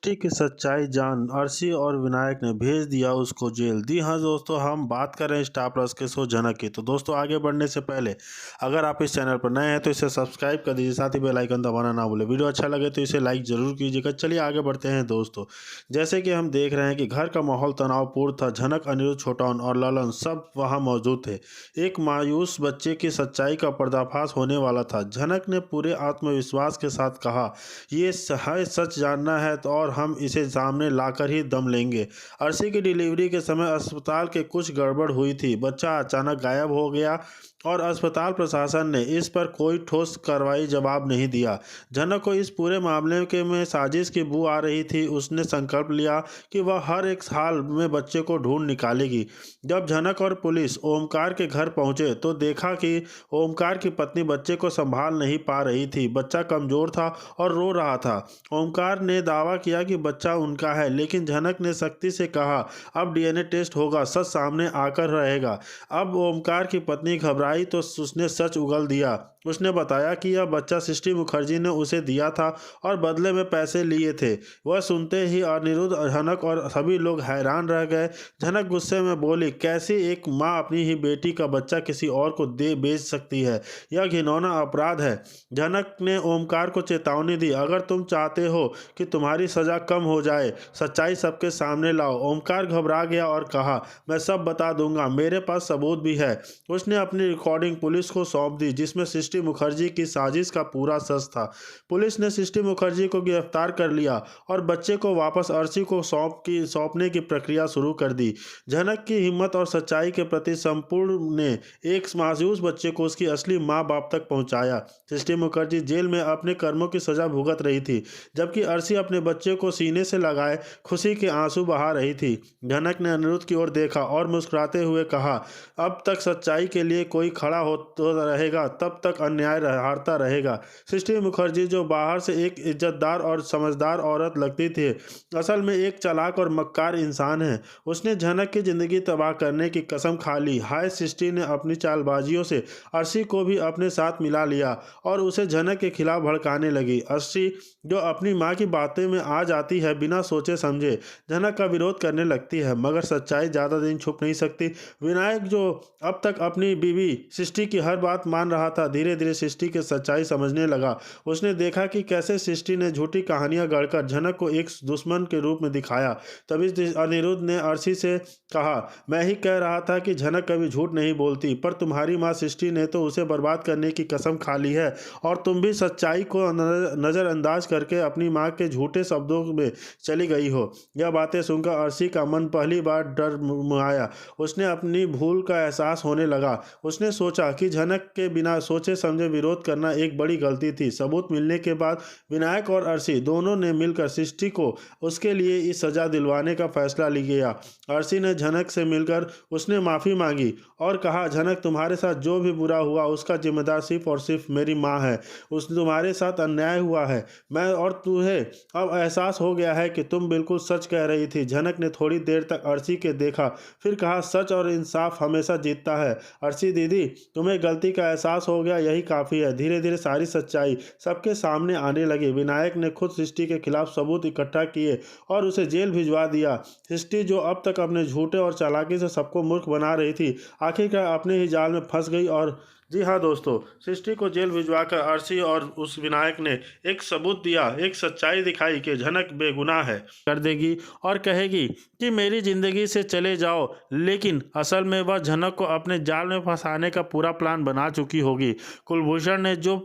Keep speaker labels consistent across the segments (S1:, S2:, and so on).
S1: सृष्टि की सच्चाई जान अर्शी और विनायक ने भेज दिया उसको जेल। जी हाँ दोस्तों, हम बात कर रहे हैं स्टार प्लस के शो जनक की। तो दोस्तों, आगे बढ़ने से पहले अगर आप इस चैनल पर नए हैं तो इसे सब्सक्राइब कर दीजिए, साथ ही बेल आइकन दबाना ना भूलें। वीडियो अच्छा लगे तो इसे लाइक जरूर कीजिएगा। चलिए आगे बढ़ते हैं दोस्तों। जैसे कि हम देख रहे हैं कि घर का माहौल तनावपूर्ण था। झनक, अनिरुद्ध, छोटाउन और ललन सब वहाँ मौजूद थे। एक मायूस बच्चे की सच्चाई का पर्दाफाश होने वाला था। झनक ने पूरे आत्मविश्वास के साथ कहा, ये सच जानना है तो और हम इसे सामने लाकर ही दम लेंगे। अर्शी की डिलीवरी के समय अस्पताल के कुछ गड़बड़ हुई थी। बच्चा अचानक गायब हो गया और अस्पताल प्रशासन ने इस पर कोई ठोस कार्रवाई जवाब नहीं दिया। झनक को इस पूरे मामले के में साजिश की बू आ रही थी। उसने संकल्प लिया कि वह हर एक हाल में बच्चे को ढूंढ निकालेगी। जब झनक और पुलिस ओमकार के घर पहुंचे तो देखा कि ओमकार की पत्नी बच्चे को संभाल नहीं पा रही थी। बच्चा कमजोर था और रो रहा था। ओमकार ने दावा किया कि बच्चा उनका है, लेकिन झनक ने सख्ती से कहा, अब डीएनए टेस्ट होगा, सच सामने आकर रहेगा। अब ओमकार की पत्नी घबराई तो उसने सच उगल दिया। उसने बताया कि यह बच्चा सृष्टि मुखर्जी ने उसे दिया था और बदले में पैसे लिए थे। वह सुनते ही अनिरुद्ध, झनक और सभी लोग हैरान रह गए। झनक गुस्से में बोली, कैसी एक माँ अपनी ही बेटी का बच्चा किसी और को दे बेच सकती है? यह घिनौना अपराध है। झनक ने ओमकार को चेतावनी दी, अगर तुम चाहते हो कि तुम्हारी सजा कम हो जाए, सच्चाई सबके सामने लाओ। ओमकार घबरा गया और कहा, मैं सब बता दूंगा, मेरे पास सबूत भी है। उसने अपनी रिकॉर्डिंग पुलिस को सौंप दी, जिसमें सृष्टि मुखर्जी की साजिश का पूरा सच था। पुलिस ने सृष्टि मुखर्जी को गिरफ्तार कर लिया और बच्चे को वापस अर्शी को सौंपने की प्रक्रिया शुरू कर दी। झनक की हिम्मत और सच्चाई के प्रति संपूर्ण ने एक मायूस बच्चे को उसकी असली माँ बाप तक पहुंचाया। सृष्टि मुखर्जी जेल में अपने कर्मों की सजा भुगत रही थी, जबकि अर्शी अपने बच्चे को सीने से लगाए खुशी के आंसू बहा रही थी। झनक ने अनिरुद्ध की ओर देखा और मुस्कुराते हुए कहा, अब तक सच्चाई के लिए कोई खड़ा हो तो रहेगा, तब तक अन्याय हारता रहेगा। सृष्टि मुखर्जी, जो बाहर से एक इज्जतदार और समझदार औरत लगती थी, असल में एक चालाक और मक्कार इंसान है। उसने झनक की जिंदगी तबाह करने की कसम खा ली। हाय, सृष्टि ने अपनी चालबाजियों से अर्शी को भी अपने साथ मिला लिया और उसे झनक के खिलाफ भड़काने लगी। अर्शी, जो अपनी माँ की बातें में आ जाती है, बिना सोचे समझे झनक का विरोध करने लगती है, मगर सच्चाई ज़्यादा दिन छुप नहीं सकती। विनायक, जो अब तक अपनी बीवी सृष्टि की हर बात मान रहा था, धीरे धीरे सृष्टि की सच्चाई समझने लगा। उसने देखा कि कैसे सृष्टि ने झूठी कहानियां गढ़कर झनक को एक दुश्मन के रूप में दिखाया। तभी अनिरुद्ध ने अर्शी से कहा, मैं ही कह रहा था कि झनक कभी झूठ नहीं बोलती, पर तुम्हारी माँ सृष्टि ने तो उसे बर्बाद करने की कसम खा ली है और तुम भी सच्चाई को नज़रअंदाज करके अपनी माँ के झूठे शब्दों में चली गई हो। यह बातें सुनकर अर्शी का मन पहली बार डर मुआया। उसने अपनी भूल का एहसास होने लगा। उसने सोचा कि झनक के बिना सोचे समझे विरोध करना एक बड़ी गलती थी। सबूत मिलने के बाद विनायक और अर्शी दोनों ने मिलकर सृष्टि को उसके लिए इस सजा दिलवाने का फैसला लिया। अर्शी ने झनक से मिलकर उसने माफ़ी मांगी और कहा, झनक, तुम्हारे साथ जो भी बुरा हुआ उसका जिम्मेदार सिर्फ और सिर्फ मेरी माँ है। उस तुम्हारे साथ अन्याय हुआ है, मैं और तुम्हें अब एहसास हो गया है कि तुम बिल्कुल सच कह रही थी। झनक ने थोड़ी देर तक अर्शी के देखा, फिर कहा, सच और इंसाफ हमेशा जीतता है। अर्शी दीदी, तुम्हें गलती का एहसास हो गया, यही काफ़ी है। धीरे धीरे सारी सच्चाई सबके सामने आने लगी। विनायक ने खुद सृष्टि के खिलाफ सबूत इकट्ठा किए और उसे जेल भिजवा दिया। सृष्टि, जो अब तक अपने झूठे और चालाकी से सबको मूर्ख बना रही थी, आखिरकार अपने ही जाल में फंस गई। और जी हाँ दोस्तों, सृष्टि को जेल भिजवाकर अर्शी और उस विनायक ने एक सबूत दिया, एक सच्चाई दिखाई कि झनक बेगुनाह है। कर देगी और कहेगी कि मेरी ज़िंदगी से चले जाओ, लेकिन असल में वह झनक को अपने जाल में फंसाने का पूरा प्लान बना चुकी होगी। कुलभूषण ने जो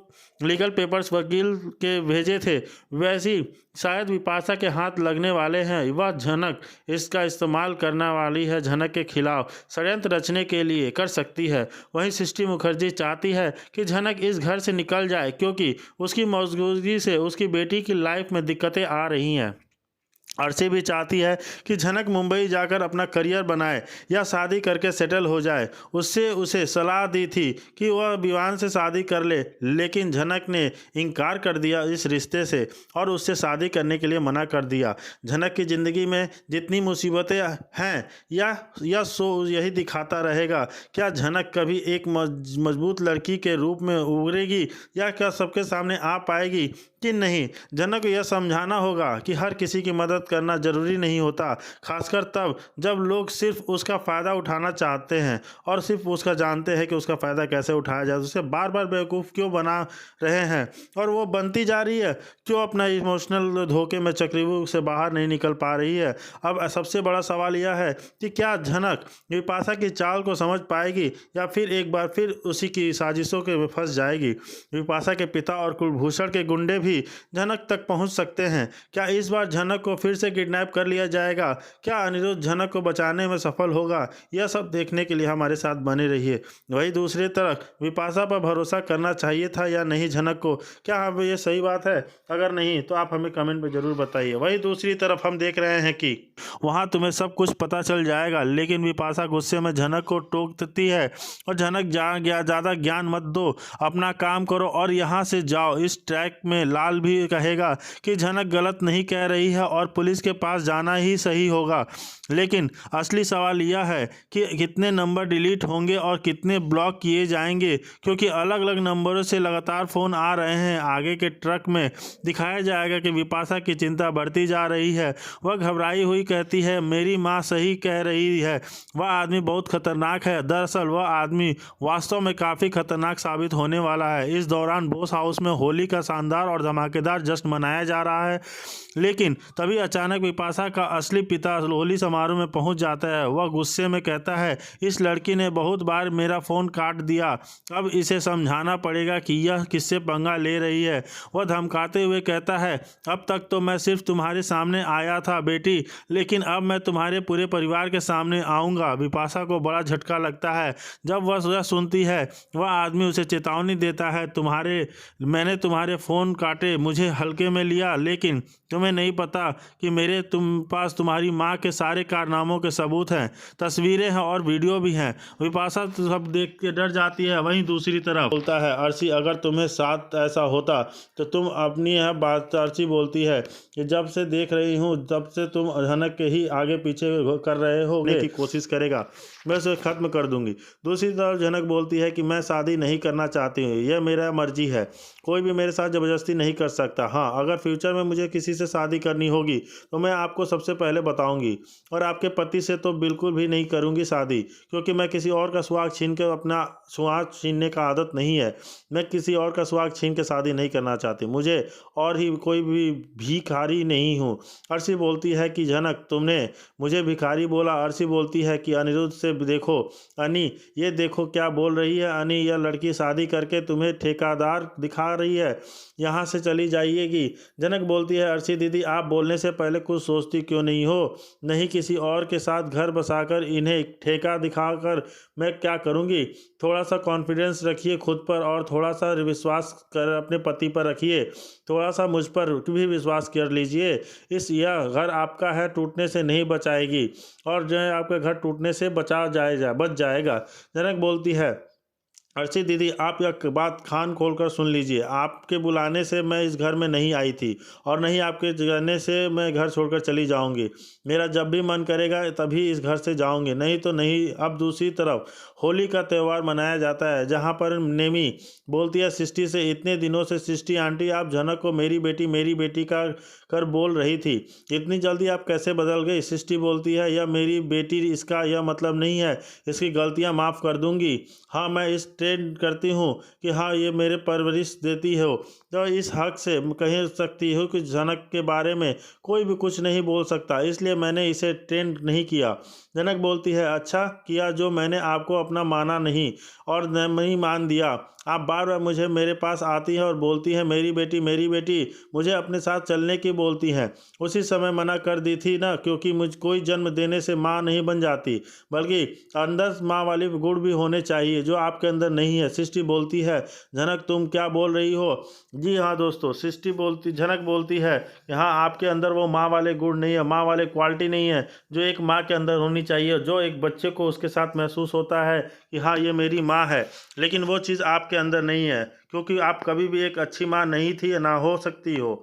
S1: लीगल पेपर्स वकील के भेजे थे, वैसी शायद विपाशा के हाथ लगने वाले हैं। वह झनक इसका इस्तेमाल करने वाली है, झनक के खिलाफ षड्यंत्र रचने के लिए कर सकती है। वहीं सृष्टि मुखर्जी चाहती है कि झनक इस घर से निकल जाए, क्योंकि उसकी मौजूदगी से उसकी बेटी की लाइफ में दिक्कतें आ रही हैं। अर्शी भी चाहती है कि झनक मुंबई जाकर अपना करियर बनाए या शादी करके सेटल हो जाए। उससे उसे सलाह दी थी कि वह विवान से शादी कर ले, लेकिन झनक ने इनकार कर दिया इस रिश्ते से और उससे शादी करने के लिए मना कर दिया। झनक की ज़िंदगी में जितनी मुसीबतें हैं, यह शो यही दिखाता रहेगा। क्या झनक कभी एक मजबूत लड़की के रूप में उभरेगी या क्या सबके सामने आ पाएगी? कि नहीं। जनक को यह समझाना होगा कि हर किसी की मदद करना जरूरी नहीं होता, खासकर तब जब लोग सिर्फ उसका फ़ायदा उठाना चाहते हैं और सिर्फ उसका जानते हैं कि उसका फ़ायदा कैसे उठाया जाए। उसे बार बार बेवकूफ़ क्यों बना रहे हैं और वो बनती जा रही है, क्यों अपना इमोशनल धोखे में चक्रव्यूह से बाहर नहीं निकल पा रही है। अब सबसे बड़ा सवाल यह है कि क्या झनक विपाशा की चाल को समझ पाएगी या फिर एक बार फिर उसी की साजिशों के फंस जाएगी। विपाशा के पिता और कुलभूषण के गुंडे भी झनक तक पहुंच सकते हैं। क्या इस बार झनक को फिर से किडनैप कर लिया जाएगा? क्या अनिरुद्ध झनक को बचाने में सफल होगा? यह सब देखने के लिए हमारे साथ बने रहिए। वही दूसरी तरफ विपाशा पर भरोसा करना चाहिए था या नहीं झनक को? क्या हम ये सही बात है? अगर नहीं तो आप हमें कमेंट में ज़रूर बताइए। वही दूसरी तरफ हम देख रहे हैं कि वहाँ तुम्हें सब कुछ पता चल जाएगा, लेकिन विपाशा गुस्से में झनक को टोकती है और झनक ज़्यादा ज्ञान मत दो, अपना काम करो और यहाँ से जाओ। इस ट्रैक में लाल भी कहेगा कि झनक गलत नहीं कह रही है और पुलिस के पास जाना ही सही होगा, लेकिन असली सवाल यह है कि कितने नंबर डिलीट होंगे और कितने ब्लॉक किए जाएंगे, क्योंकि अलग अलग नंबरों से लगातार फ़ोन आ रहे हैं। आगे के ट्रक में दिखाया जाएगा कि विपाशा की चिंता बढ़ती जा रही है। वह घबराई हुई कहती है, मेरी माँ सही कह रही है, वह आदमी बहुत खतरनाक है। दरअसल वह आदमी वास्तव में काफ़ी खतरनाक साबित होने वाला है। इस दौरान बोस हाउस में होली का शानदार और धमाकेदार जश्न मनाया जा रहा है, लेकिन तभी अचानक विपाशा का असली पिता होली समारोह में पहुंच जाता है। वह गुस्से में कहता है, इस लड़की ने बहुत बार मेरा फ़ोन काट दिया, अब इसे समझाना पड़ेगा कि यह किससे पंगा ले रही है। वह धमकाते हुए कहता है, अब तक तो मैं सिर्फ तुम्हारे सामने आया था बेटी, लेकिन अब मैं तुम्हारे पूरे परिवार के सामने आऊँगा। विपाशा को बड़ा झटका लगता है जब वह सुनती है। वह आदमी उसे चेतावनी देता है, मैंने तुम्हारे फ़ोन काटे, मुझे हल्के में लिया, लेकिन तुम्हें नहीं पता कि मेरे पास तुम्हारी माँ के सारे कारनामों के सबूत हैं, तस्वीरें हैं और वीडियो भी हैं। विपाशा तो सब देख के डर जाती है। वहीं दूसरी तरफ बोलता है, अर्शी अगर तुम्हें साथ ऐसा होता तो तुम अपनी यह बात। अर्शी बोलती है कि जब से देख रही हूँ तब से तुम झनक के ही आगे पीछे कर रहे हो की कोशिश करेगा, मैं उसे ख़त्म कर दूंगी। दूसरी तरफ झनक बोलती है कि मैं शादी नहीं करना चाहती हूँ, यह मेरा मर्जी है, कोई भी मेरे साथ ज़बरदस्ती नहीं कर सकता। हाँ, अगर फ्यूचर में मुझे किसी से शादी करनी होगी तो मैं आपको सबसे पहले बताऊंगी, और आपके पति से तो बिल्कुल भी नहीं करूंगी शादी, क्योंकि मैं किसी और का सुहाग छीन के अपना सुहाग छीनने का आदत नहीं है। मैं किसी और का सुहाग छीन के शादी नहीं करना चाहती, मुझे और ही कोई भी भिखारी नहीं हूँ। अर्शी बोलती है कि झनक तुमने मुझे भिखारी बोला। अर्शी बोलती है कि अनिरुद्ध से देखो अनी, ये देखो क्या बोल रही है अनी, यह लड़की शादी करके तुम्हें ठेकेदार दिखा रही है, यहाँ से चली जाइएगी। झनक बोलती है, अर्शी दीदी आप बोलने से पहले कुछ सोचती क्यों नहीं हो? नहीं, किसी और के साथ घर बसाकर इन्हें ठेका दिखाकर मैं क्या करूँगी? थोड़ा सा कॉन्फिडेंस रखिए खुद पर और थोड़ा सा विश्वास कर अपने पति पर रखिए, थोड़ा सा मुझ पर भी विश्वास कर लीजिए। यह घर आपका है, टूटने से नहीं बचाएगी, और जो है आपके घर टूटने से बच जाएगा। झनक बोलती है, अर्शी दीदी आप यह बात कान खोलकर सुन लीजिए, आपके बुलाने से मैं इस घर में नहीं आई थी और नहीं आपके जाने से मैं घर छोड़कर चली जाऊंगी। मेरा जब भी मन करेगा तभी इस घर से जाऊंगी, नहीं तो नहीं। अब दूसरी तरफ होली का त्यौहार मनाया जाता है, जहां पर नेमी बोलती है सृष्टि से, इतने दिनों से सृष्टि आंटी आप झनक को मेरी बेटी का कर बोल रही थी, इतनी जल्दी आप कैसे बदल गई? सृष्टि बोलती है, यह मेरी बेटी, इसका यह मतलब नहीं है इसकी गलतियां माफ़ कर दूंगी। हाँ, मैं इस ट्रेंड करती हूँ कि हाँ ये मेरे परवरिश देती हो, तो इस हक से कह सकती हो कि झनक के बारे में कोई भी कुछ नहीं बोल सकता, इसलिए मैंने इसे ट्रेंड नहीं किया। झनक बोलती है, अच्छा किया जो मैंने आपको अपना माना नहीं और नहीं मान दिया। आप बार बार मुझे मेरे पास आती हैं और बोलती हैं मेरी बेटी मुझे अपने साथ चलने की बोलती हैं। उसी समय मना कर दी थी ना, क्योंकि मुझ कोई जन्म देने से माँ नहीं बन जाती, बल्कि अंदर माँ वाली गुण भी होने चाहिए जो आपके अंदर नहीं है। सृष्टि बोलती है, झनक तुम क्या बोल रही हो? जी हाँ दोस्तों, झनक बोलती है कि हाँ आपके अंदर वो माँ वाले गुण नहीं है, माँ वाले क्वालिटी नहीं है जो एक माँ के अंदर होनी चाहिए, जो एक बच्चे को उसके साथ महसूस होता है कि हाँ ये मेरी माँ है, लेकिन वो चीज़ आपके अंदर नहीं है, क्योंकि आप कभी भी एक अच्छी माँ नहीं थी या ना हो सकती हो।